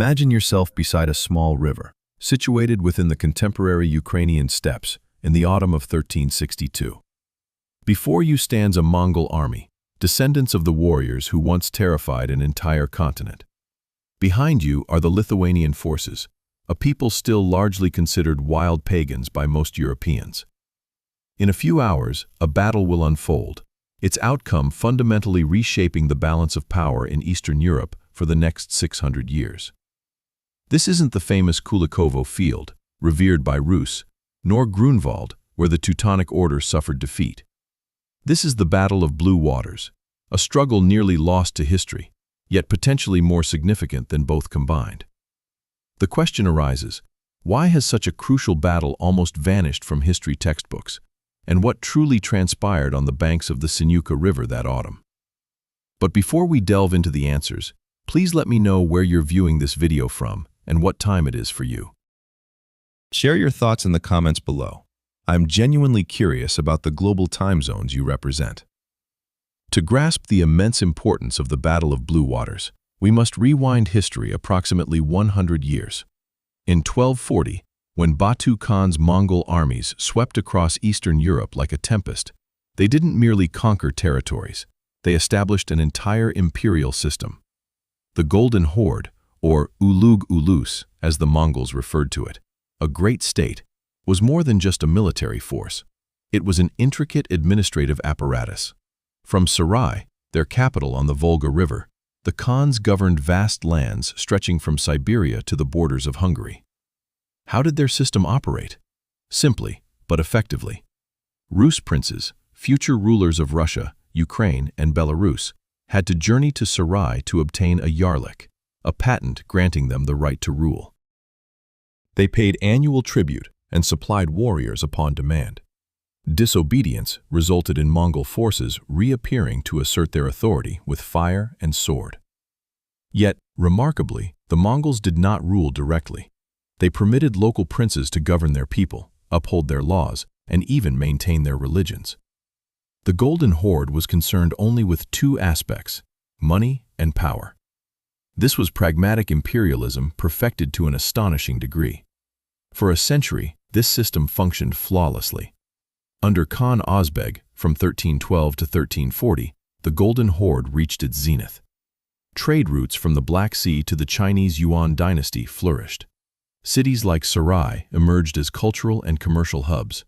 Imagine yourself beside a small river, situated within the contemporary Ukrainian steppes in the autumn of 1362. Before you stands a Mongol army, descendants of the warriors who once terrified an entire continent. Behind you are the Lithuanian forces, a people still largely considered wild pagans by most Europeans. In a few hours, a battle will unfold, its outcome fundamentally reshaping the balance of power in Eastern Europe for the next 600 years. This isn't the famous Kulikovo field, revered by Rus, nor Grunwald, where the Teutonic Order suffered defeat. This is the Battle of Blue Waters, a struggle nearly lost to history, yet potentially more significant than both combined. The question arises, why has such a crucial battle almost vanished from history textbooks, and what truly transpired on the banks of the Sinuka River that autumn? But before we delve into the answers, please let me know where you're viewing this video from and what time it is for you. Share your thoughts in the comments below. I'm genuinely curious about the global time zones you represent. To grasp the immense importance of the Battle of Blue Waters, we must rewind history approximately 100 years. In 1240, when Batu Khan's Mongol armies swept across Eastern Europe like a tempest, they didn't merely conquer territories, they established an entire imperial system. The Golden Horde, or Ulug Ulus, as the Mongols referred to it, a great state, was more than just a military force. It was an intricate administrative apparatus. From Sarai, their capital on the Volga River, the Khans governed vast lands stretching from Siberia to the borders of Hungary. How did their system operate? Simply, but effectively. Rus princes, future rulers of Russia, Ukraine, and Belarus, had to journey to Sarai to obtain a yarlik, a patent granting them the right to rule. They paid annual tribute and supplied warriors upon demand. Disobedience resulted in Mongol forces reappearing to assert their authority with fire and sword. Yet, remarkably, the Mongols did not rule directly. They permitted local princes to govern their people, uphold their laws, and even maintain their religions. The Golden Horde was concerned only with two aspects: money and power. This was pragmatic imperialism perfected to an astonishing degree. For a century, this system functioned flawlessly. Under Khan Ozbeg, from 1312 to 1340, the Golden Horde reached its zenith. Trade routes from the Black Sea to the Chinese Yuan dynasty flourished. Cities like Sarai emerged as cultural and commercial hubs.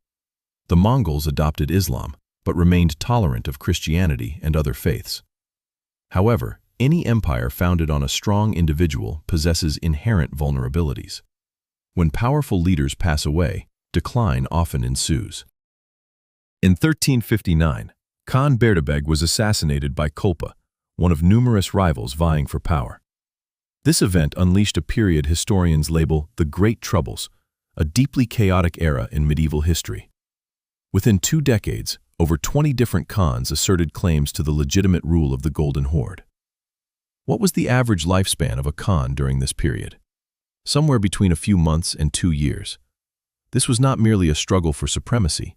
The Mongols adopted Islam, but remained tolerant of Christianity and other faiths. However, any empire founded on a strong individual possesses inherent vulnerabilities. When powerful leaders pass away, decline often ensues. In 1359, Khan Berdebeg was assassinated by Kolpa, one of numerous rivals vying for power. This event unleashed a period historians label the Great Troubles, a deeply chaotic era in medieval history. Within 2 decades, over 20 different Khans asserted claims to the legitimate rule of the Golden Horde. What was the average lifespan of a Khan during this period? Somewhere between a few months and 2 years. This was not merely a struggle for supremacy.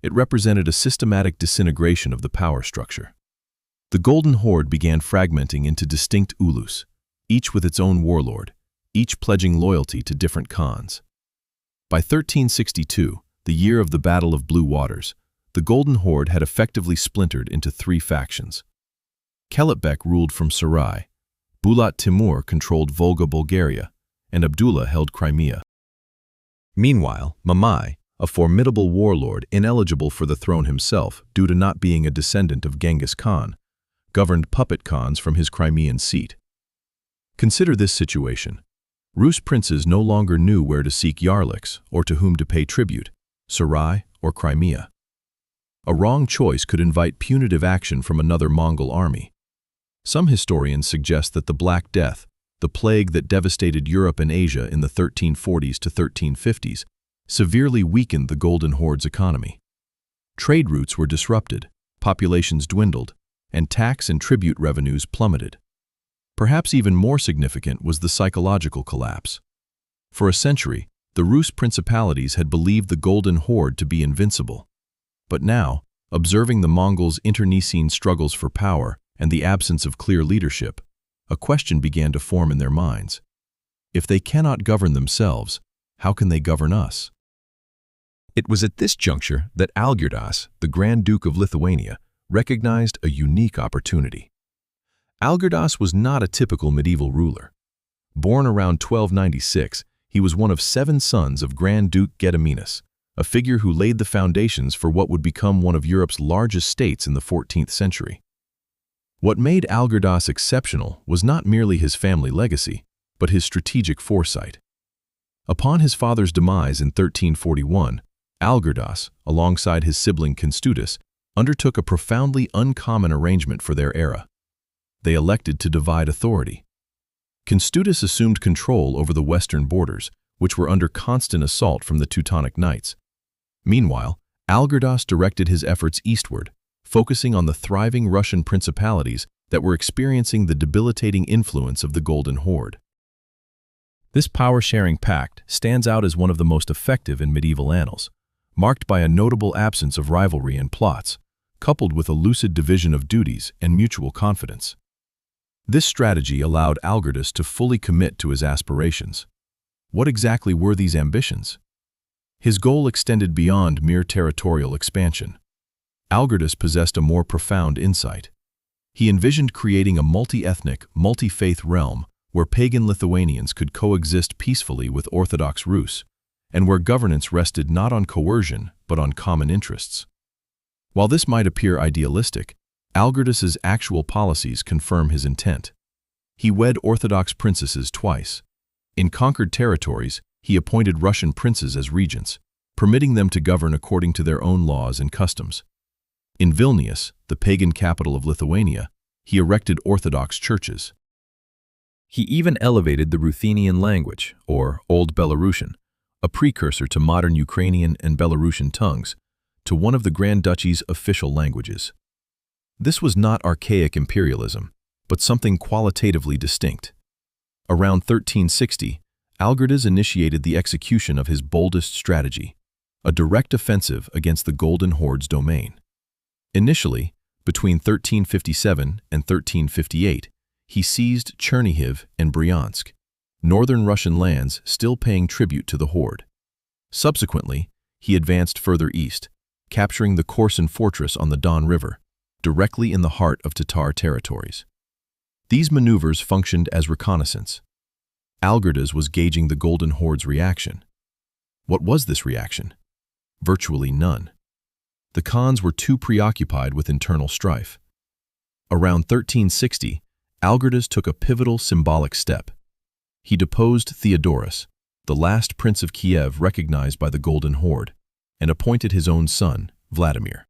It represented a systematic disintegration of the power structure. The Golden Horde began fragmenting into distinct ulus, each with its own warlord, each pledging loyalty to different Khans. By 1362, the year of the Battle of Blue Waters, the Golden Horde had effectively splintered into 3 factions. Kelitbek ruled from Sarai, Bulat Timur controlled Volga Bulgaria, and Abdullah held Crimea. Meanwhile, Mamai, a formidable warlord ineligible for the throne himself due to not being a descendant of Genghis Khan, governed puppet Khans from his Crimean seat. Consider this situation. Rus princes no longer knew where to seek yarliks or to whom to pay tribute, Sarai or Crimea. A wrong choice could invite punitive action from another Mongol army. Some historians suggest that the Black Death, the plague that devastated Europe and Asia in the 1340s to 1350s, severely weakened the Golden Horde's economy. Trade routes were disrupted, populations dwindled, and tax and tribute revenues plummeted. Perhaps even more significant was the psychological collapse. For a century, the Rus principalities had believed the Golden Horde to be invincible. But now, observing the Mongols' internecine struggles for power and the absence of clear leadership, a question began to form in their minds. If they cannot govern themselves, how can they govern us? It was at this juncture that Algirdas, the Grand Duke of Lithuania, recognized a unique opportunity. Algirdas was not a typical medieval ruler. Born around 1296, he was one of 7 sons of Grand Duke Gediminas, a figure who laid the foundations for what would become one of Europe's largest states in the 14th century. What made Algirdas exceptional was not merely his family legacy, but his strategic foresight. Upon his father's demise in 1341, Algirdas, alongside his sibling Kęstutis, undertook a profoundly uncommon arrangement for their era. They elected to divide authority. Kęstutis assumed control over the western borders, which were under constant assault from the Teutonic Knights. Meanwhile, Algirdas directed his efforts eastward, focusing on the thriving Russian principalities that were experiencing the debilitating influence of the Golden Horde. This power-sharing pact stands out as one of the most effective in medieval annals, marked by a notable absence of rivalry and plots, coupled with a lucid division of duties and mutual confidence. This strategy allowed Algirdas to fully commit to his aspirations. What exactly were these ambitions? His goal extended beyond mere territorial expansion. Algirdas possessed a more profound insight. He envisioned creating a multi-ethnic, multi-faith realm where pagan Lithuanians could coexist peacefully with Orthodox Rus, and where governance rested not on coercion but on common interests. While this might appear idealistic, Algirdas's actual policies confirm his intent. He wed Orthodox princesses twice. In conquered territories, he appointed Russian princes as regents, permitting them to govern according to their own laws and customs. In Vilnius, the pagan capital of Lithuania, he erected Orthodox churches. He even elevated the Ruthenian language, or Old Belarusian, a precursor to modern Ukrainian and Belarusian tongues, to one of the Grand Duchy's official languages. This was not archaic imperialism, but something qualitatively distinct. Around 1360, Algirdas initiated the execution of his boldest strategy, a direct offensive against the Golden Horde's domain. Initially, between 1357 and 1358, he seized Chernihiv and Bryansk, northern Russian lands still paying tribute to the Horde. Subsequently, he advanced further east, capturing the Korsun fortress on the Don River, directly in the heart of Tatar territories. These maneuvers functioned as reconnaissance. Algirdas was gauging the Golden Horde's reaction. What was this reaction? Virtually none. The Khans were too preoccupied with internal strife. Around 1360, Algirdas took a pivotal symbolic step. He deposed Theodorus, the last prince of Kiev recognized by the Golden Horde, and appointed his own son, Vladimir.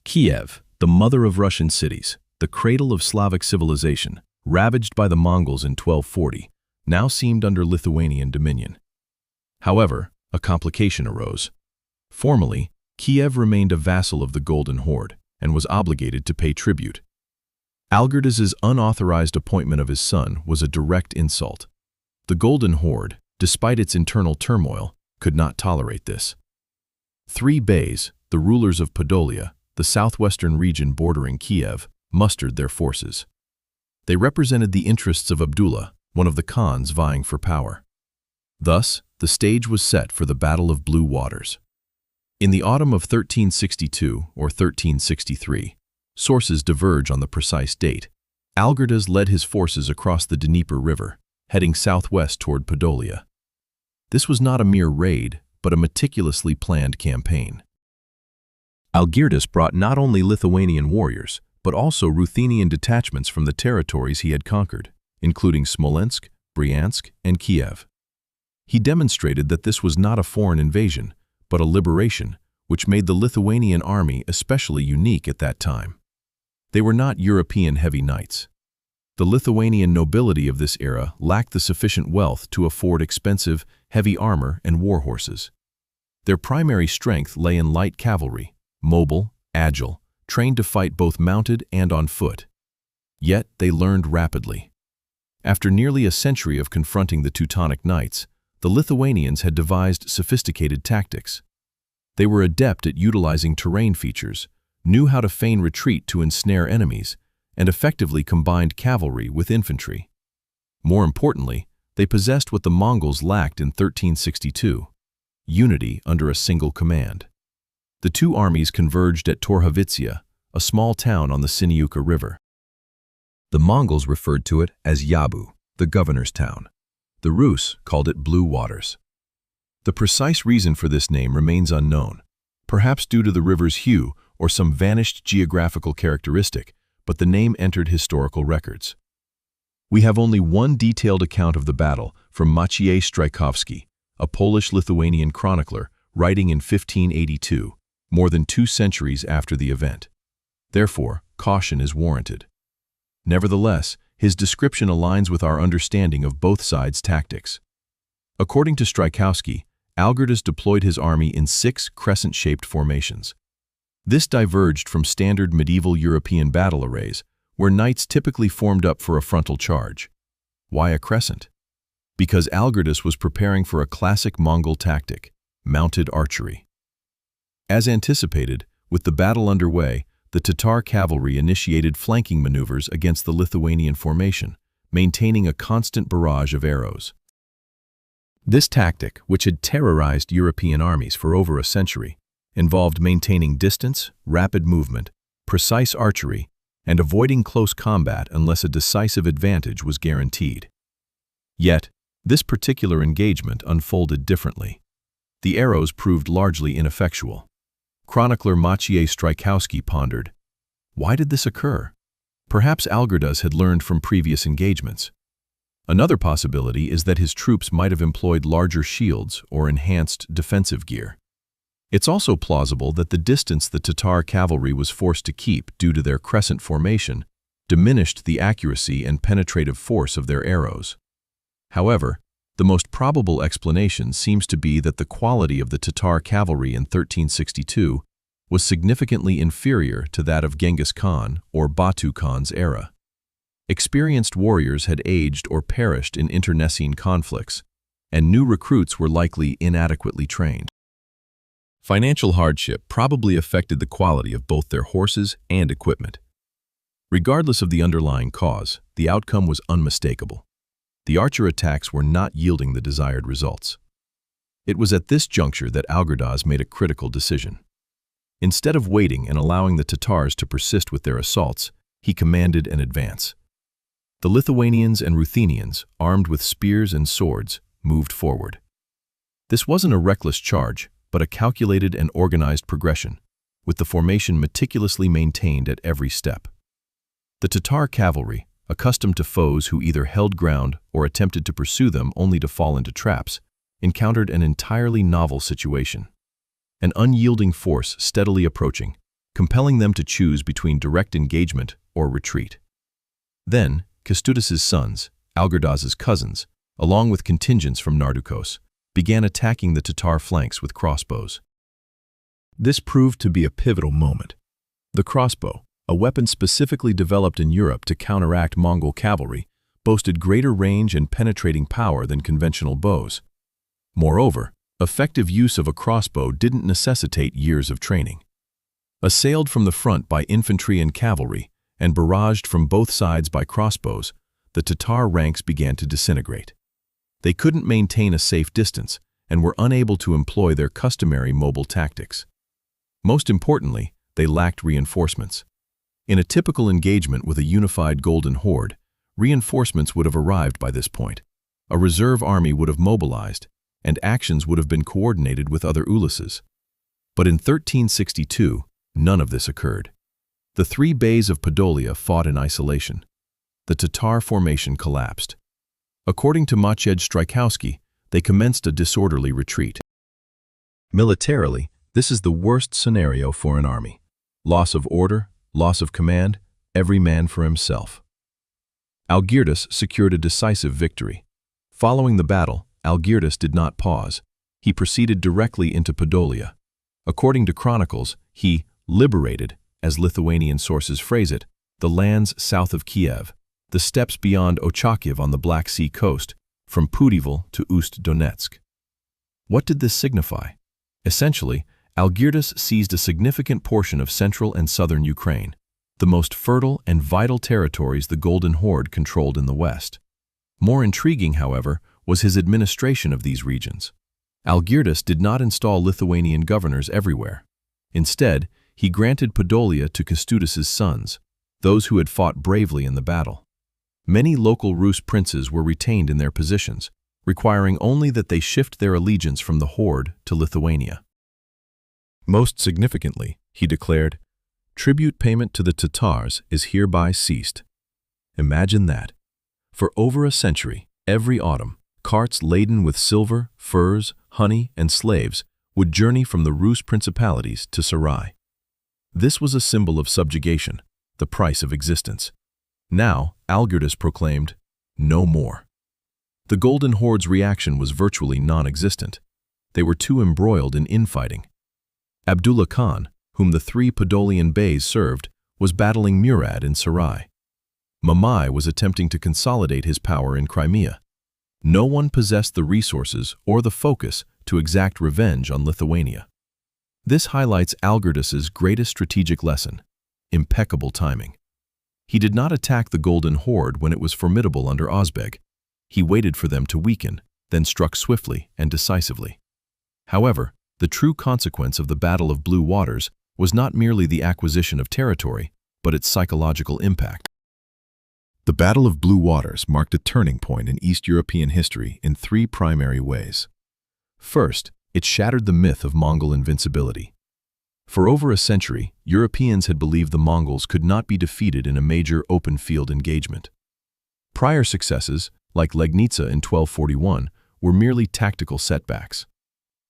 Kiev, the mother of Russian cities, the cradle of Slavic civilization, ravaged by the Mongols in 1240, now seemed under Lithuanian dominion. However, a complication arose. Formally, Kiev remained a vassal of the Golden Horde and was obligated to pay tribute. Algirdas's unauthorized appointment of his son was a direct insult. The Golden Horde, despite its internal turmoil, could not tolerate this. 3 beys, the rulers of Podolia, the southwestern region bordering Kiev, mustered their forces. They represented the interests of Abdullah, one of the Khans vying for power. Thus, the stage was set for the Battle of Blue Waters. In the autumn of 1362 or 1363, sources diverge on the precise date, Algirdas led his forces across the Dnieper River, heading southwest toward Podolia. This was not a mere raid, but a meticulously planned campaign. Algirdas brought not only Lithuanian warriors, but also Ruthenian detachments from the territories he had conquered, including Smolensk, Bryansk, and Kiev. He demonstrated that this was not a foreign invasion, but a liberation, which made the Lithuanian army especially unique at that time. They were not European heavy knights. The Lithuanian nobility of this era lacked the sufficient wealth to afford expensive, heavy armor and war horses. Their primary strength lay in light cavalry, mobile, agile, trained to fight both mounted and on foot. Yet they learned rapidly. After nearly a century of confronting the Teutonic Knights, the Lithuanians had devised sophisticated tactics. They were adept at utilizing terrain features, knew how to feign retreat to ensnare enemies, and effectively combined cavalry with infantry. More importantly, they possessed what the Mongols lacked in 1362: unity under a single command. The two armies converged at Torhavitsia, a small town on the Siniuka River. The Mongols referred to it as Yabu, the governor's town. The Rus called it Blue Waters. The precise reason for this name remains unknown, perhaps due to the river's hue or some vanished geographical characteristic, but the name entered historical records. We have only one detailed account of the battle from Maciej Strajkowski, a Polish-Lithuanian chronicler writing in 1582, more than 2 centuries after the event. Therefore, caution is warranted. Nevertheless, his description aligns with our understanding of both sides' tactics. According to Strajkowski, Algirdas deployed his army in 6 crescent-shaped formations. This diverged from standard medieval European battle arrays, where knights typically formed up for a frontal charge. Why a crescent? Because Algirdas was preparing for a classic Mongol tactic: mounted archery. As anticipated, with the battle underway, the Tatar cavalry initiated flanking maneuvers against the Lithuanian formation, maintaining a constant barrage of arrows. This tactic, which had terrorized European armies for over a century, involved maintaining distance, rapid movement, precise archery, and avoiding close combat unless a decisive advantage was guaranteed. Yet, this particular engagement unfolded differently. The arrows proved largely ineffectual. Chronicler Maciej Strajkowski pondered, why did this occur? Perhaps Algirdas had learned from previous engagements. Another possibility is that his troops might have employed larger shields or enhanced defensive gear. It's also plausible that the distance the Tatar cavalry was forced to keep due to their crescent formation diminished the accuracy and penetrative force of their arrows. However, the most probable explanation seems to be that the quality of the Tatar cavalry in 1362 was significantly inferior to that of Genghis Khan or Batu Khan's era. Experienced warriors had aged or perished in internecine conflicts, and new recruits were likely inadequately trained. Financial hardship probably affected the quality of both their horses and equipment. Regardless of the underlying cause, the outcome was unmistakable. The archer attacks were not yielding the desired results. It was at this juncture that Algirdas made a critical decision. Instead of waiting and allowing the Tatars to persist with their assaults, he commanded an advance. The Lithuanians and Ruthenians, armed with spears and swords, moved forward. This wasn't a reckless charge, but a calculated and organized progression, with the formation meticulously maintained at every step. The Tatar cavalry, accustomed to foes who either held ground or attempted to pursue them only to fall into traps, encountered an entirely novel situation. An unyielding force steadily approaching, compelling them to choose between direct engagement or retreat. Then, Kęstutis's sons, Algirdas's cousins, along with contingents from Nardukos, began attacking the Tatar flanks with crossbows. This proved to be a pivotal moment. The crossbow, a weapon specifically developed in Europe to counteract Mongol cavalry, boasted greater range and penetrating power than conventional bows. Moreover, effective use of a crossbow didn't necessitate years of training. Assailed from the front by infantry and cavalry, and barraged from both sides by crossbows, the Tatar ranks began to disintegrate. They couldn't maintain a safe distance and were unable to employ their customary mobile tactics. Most importantly, they lacked reinforcements. In a typical engagement with a unified Golden Horde, reinforcements would have arrived by this point. A reserve army would have mobilized, and actions would have been coordinated with other uluses. But in 1362, none of this occurred. The 3 bays of Podolia fought in isolation. The Tatar formation collapsed. According to Maciej Strajkowski, they commenced a disorderly retreat. Militarily, this is the worst scenario for an army. Loss of order, loss of command, every man for himself. Algirdas secured a decisive victory. Following the battle, Algirdas did not pause. He proceeded directly into Podolia. According to chronicles, he liberated, as Lithuanian sources phrase it, the lands south of Kiev, the steppes beyond Ochakiv on the Black Sea coast, from Pudival to Ust-Donetsk. What did this signify? Essentially, Algirdas seized a significant portion of central and southern Ukraine, the most fertile and vital territories the Golden Horde controlled in the west. More intriguing, however, was his administration of these regions. Algirdas did not install Lithuanian governors everywhere. Instead, he granted Podolia to Kęstutis' sons, those who had fought bravely in the battle. Many local Rus princes were retained in their positions, requiring only that they shift their allegiance from the Horde to Lithuania. Most significantly, he declared, "Tribute payment to the Tatars is hereby ceased." Imagine that. For over a century, every autumn, carts laden with silver, furs, honey, and slaves would journey from the Rus principalities to Sarai. This was a symbol of subjugation, the price of existence. Now, Algirdas proclaimed, "No more." The Golden Horde's reaction was virtually non-existent. They were too embroiled in infighting. Abdullah Khan, whom the three Podolian beys served, was battling Murad in Sarai. Mamai was attempting to consolidate his power in Crimea. No one possessed the resources or the focus to exact revenge on Lithuania. This highlights Algirdas's greatest strategic lesson: impeccable timing. He did not attack the Golden Horde when it was formidable under Ozbeg. He waited for them to weaken, then struck swiftly and decisively. However, the true consequence of the Battle of Blue Waters was not merely the acquisition of territory, but its psychological impact. The Battle of Blue Waters marked a turning point in East European history in three primary ways. First, it shattered the myth of Mongol invincibility. For over a century, Europeans had believed the Mongols could not be defeated in a major open-field engagement. Prior successes, like Legnica in 1241, were merely tactical setbacks.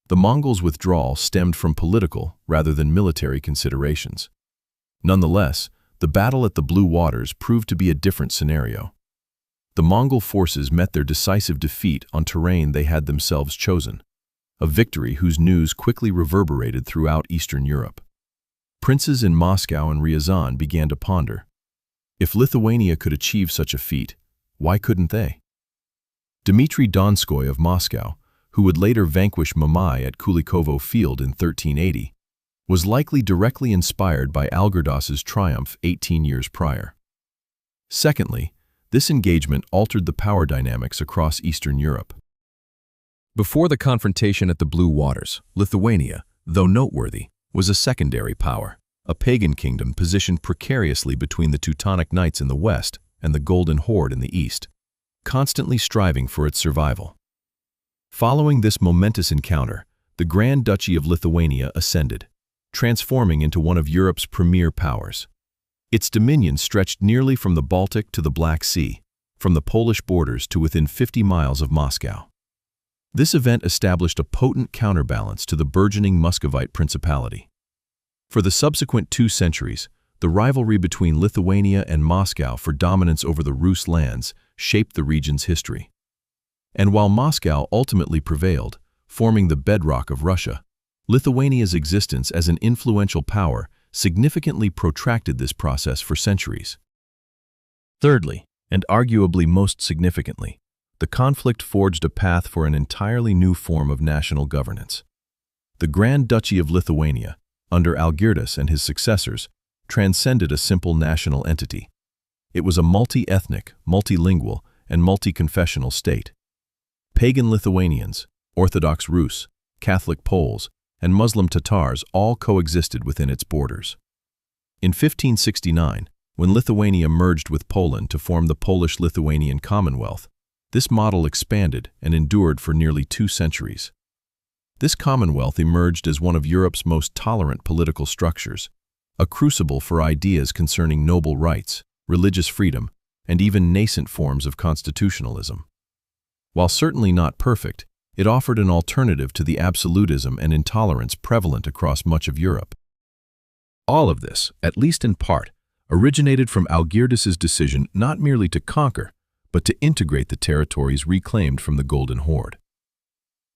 The Mongols' withdrawal stemmed from political rather than military considerations. Nonetheless, the battle at the Blue Waters proved to be a different scenario. The Mongol forces met their decisive defeat on terrain they had themselves chosen, a victory whose news quickly reverberated throughout Eastern Europe. Princes in Moscow and Ryazan began to ponder, if Lithuania could achieve such a feat, why couldn't they? Dmitry Donskoy of Moscow, who would later vanquish Mamai at Kulikovo Field in 1380, was likely directly inspired by Algirdas's triumph 18 years prior. Secondly, this engagement altered the power dynamics across Eastern Europe. Before the confrontation at the Blue Waters, Lithuania, though noteworthy, was a secondary power, a pagan kingdom positioned precariously between the Teutonic Knights in the west and the Golden Horde in the east, constantly striving for its survival. Following this momentous encounter, the Grand Duchy of Lithuania ascended, transforming into one of Europe's premier powers. Its dominion stretched nearly from the Baltic to the Black Sea, from the Polish borders to within 50 miles of Moscow. This event established a potent counterbalance to the burgeoning Muscovite principality. For the subsequent 2 centuries, the rivalry between Lithuania and Moscow for dominance over the Rus lands shaped the region's history. And while Moscow ultimately prevailed, forming the bedrock of Russia, Lithuania's existence as an influential power significantly protracted this process for centuries. Thirdly, and arguably most significantly, the conflict forged a path for an entirely new form of national governance. The Grand Duchy of Lithuania, under Algirdas and his successors, transcended a simple national entity. It was a multi-ethnic, multilingual, and multi-confessional state. Pagan Lithuanians, Orthodox Rus, Catholic Poles, and Muslim Tatars all coexisted within its borders. In 1569, when Lithuania merged with Poland to form the Polish-Lithuanian Commonwealth, this model expanded and endured for nearly 2 centuries. This Commonwealth emerged as one of Europe's most tolerant political structures, a crucible for ideas concerning noble rights, religious freedom, and even nascent forms of constitutionalism. While certainly not perfect, it offered an alternative to the absolutism and intolerance prevalent across much of Europe. All of this, at least in part, originated from Algirdas's decision not merely to conquer, but to integrate the territories reclaimed from the Golden Horde.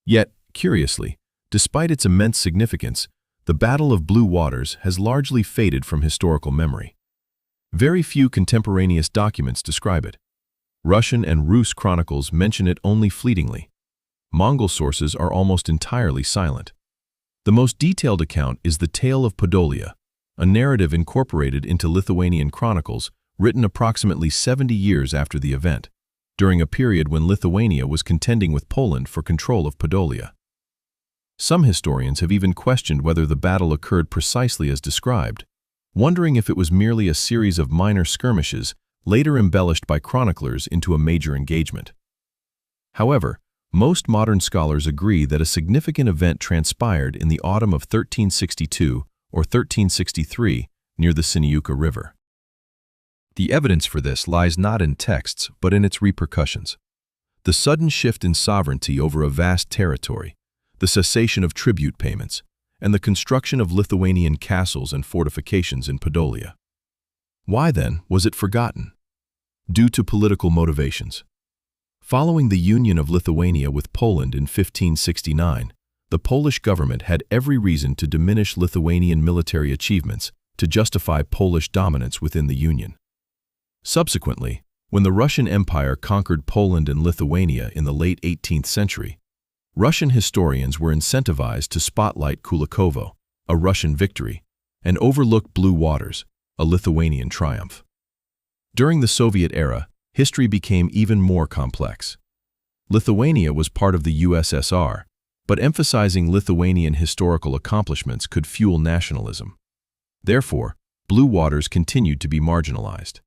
Yet, curiously, despite its immense significance, the Battle of Blue Waters has largely faded from historical memory. Very few contemporaneous documents describe it. Russian and Rus chronicles mention it only fleetingly. Mongol sources are almost entirely silent. The most detailed account is the Tale of Podolia, a narrative incorporated into Lithuanian chronicles written approximately 70 years after the event, during a period when Lithuania was contending with Poland for control of Podolia. Some historians have even questioned whether the battle occurred precisely as described, wondering if it was merely a series of minor skirmishes later embellished by chroniclers into a major engagement. However, most modern scholars agree that a significant event transpired in the autumn of 1362 or 1363 near the Siniuka River. The evidence for this lies not in texts but in its repercussions. The sudden shift in sovereignty over a vast territory, the cessation of tribute payments, and the construction of Lithuanian castles and fortifications in Podolia. Why, then, was it forgotten? Due to political motivations. Following the union of Lithuania with Poland in 1569, the Polish government had every reason to diminish Lithuanian military achievements to justify Polish dominance within the Union. Subsequently, when the Russian Empire conquered Poland and Lithuania in the late 18th century, Russian historians were incentivized to spotlight Kulikovo, a Russian victory, and overlook Blue Waters, a Lithuanian triumph. During the Soviet era, history became even more complex. Lithuania was part of the USSR, but emphasizing Lithuanian historical accomplishments could fuel nationalism. Therefore, Blue Waters continued to be marginalized.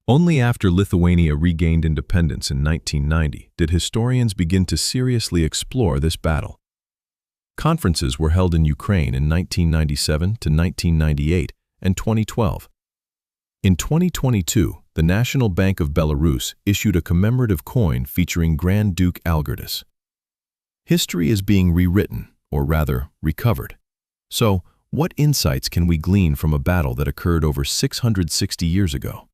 Only after Lithuania regained independence in 1990 did historians begin to seriously explore this battle. Conferences were held in Ukraine in 1997 to 1998 and 2012. In 2022, the National Bank of Belarus issued a commemorative coin featuring Grand Duke Algirdas. History is being rewritten, or rather, recovered. So, what insights can we glean from a battle that occurred over 660 years ago?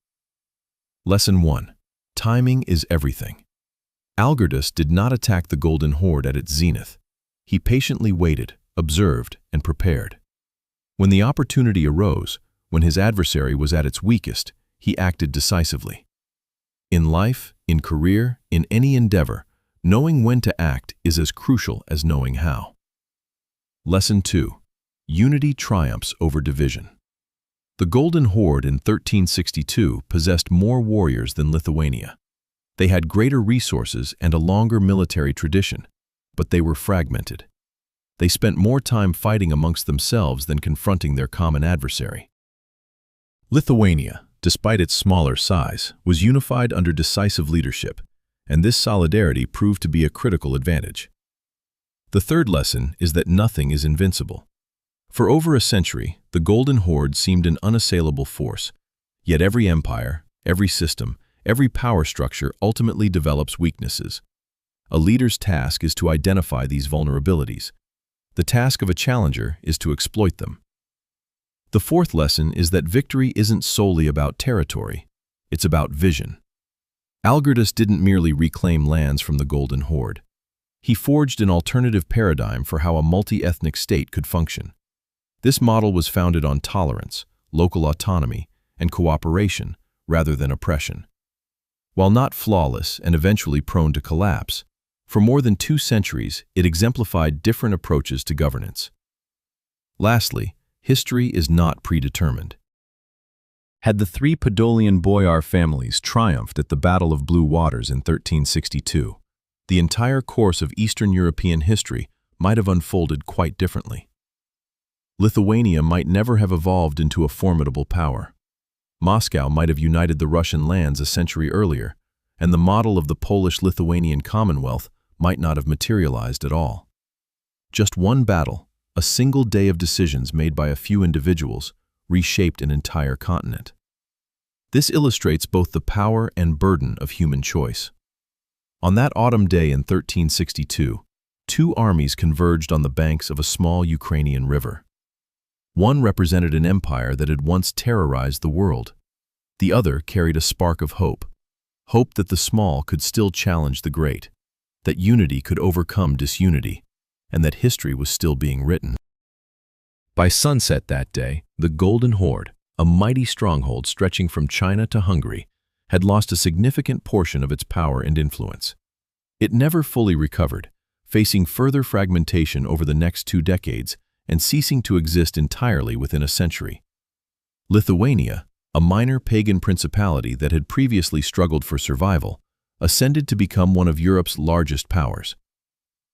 Lesson 1. Timing is everything. Algirdas did not attack the Golden Horde at its zenith. He patiently waited, observed, and prepared. When the opportunity arose, when his adversary was at its weakest, he acted decisively. In life, in career, in any endeavor, knowing when to act is as crucial as knowing how. Lesson 2. Unity triumphs over division. The Golden Horde in 1362 possessed more warriors than Lithuania. They had greater resources and a longer military tradition, but they were fragmented. They spent more time fighting amongst themselves than confronting their common adversary. Lithuania, despite its smaller size, was unified under decisive leadership, and this solidarity proved to be a critical advantage. The third lesson is that nothing is invincible. For over a century, the Golden Horde seemed an unassailable force, yet every empire, every system, every power structure ultimately develops weaknesses. A leader's task is to identify these vulnerabilities. The task of a challenger is to exploit them. The fourth lesson is that victory isn't solely about territory, it's about vision. Algirdas didn't merely reclaim lands from the Golden Horde. He forged an alternative paradigm for how a multi-ethnic state could function. This model was founded on tolerance, local autonomy, and cooperation rather than oppression. While not flawless and eventually prone to collapse, for more than 2 centuries it exemplified different approaches to governance. Lastly, history is not predetermined. Had the 3 Podolian boyar families triumphed at the Battle of Blue Waters in 1362, the entire course of Eastern European history might have unfolded quite differently. Lithuania might never have evolved into a formidable power. Moscow might have united the Russian lands a century earlier, and the model of the Polish-Lithuanian Commonwealth might not have materialized at all. Just one battle, a single day of decisions made by a few individuals, reshaped an entire continent. This illustrates both the power and burden of human choice. On that autumn day in 1362, 2 armies converged on the banks of a small Ukrainian river. One represented an empire that had once terrorized the world. The other carried a spark of hope that the small could still challenge the great, that unity could overcome disunity, and that history was still being written. By sunset that day, the Golden Horde, a mighty stronghold stretching from China to Hungary, had lost a significant portion of its power and influence. It never fully recovered, facing further fragmentation over the next 2 decades and ceasing to exist entirely within a century. Lithuania, a minor pagan principality that had previously struggled for survival, ascended to become one of Europe's largest powers.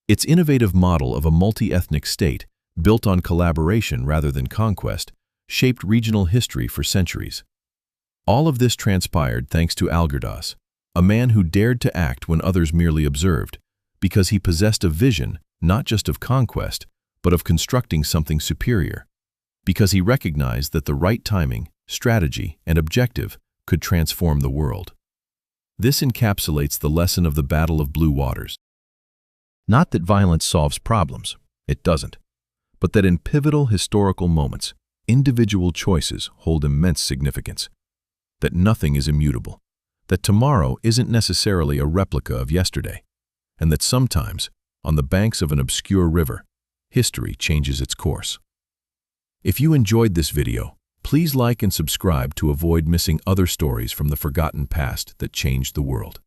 Its innovative model of a multi-ethnic state, built on collaboration rather than conquest, shaped regional history for centuries. All of this transpired thanks to Algirdas, a man who dared to act when others merely observed, because he possessed a vision not just of conquest, but of constructing something superior, because he recognized that the right timing, strategy, and objective could transform the world. This encapsulates the lesson of the Battle of Blue Waters. Not that violence solves problems, it doesn't, but that in pivotal historical moments, individual choices hold immense significance, that nothing is immutable, that tomorrow isn't necessarily a replica of yesterday, and that sometimes, on the banks of an obscure river, history changes its course. If you enjoyed this video, please like and subscribe to avoid missing other stories from the forgotten past that changed the world.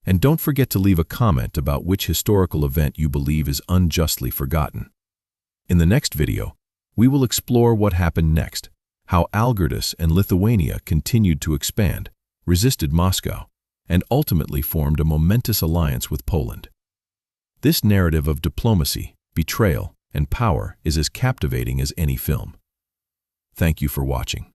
And don't forget to leave a comment about which historical event you believe is unjustly forgotten. In the next video, we will explore what happened next, how Algirdas and Lithuania continued to expand, resisted Moscow, and ultimately formed a momentous alliance with Poland. This narrative of diplomacy, betrayal, and power is as captivating as any film. Thank you for watching.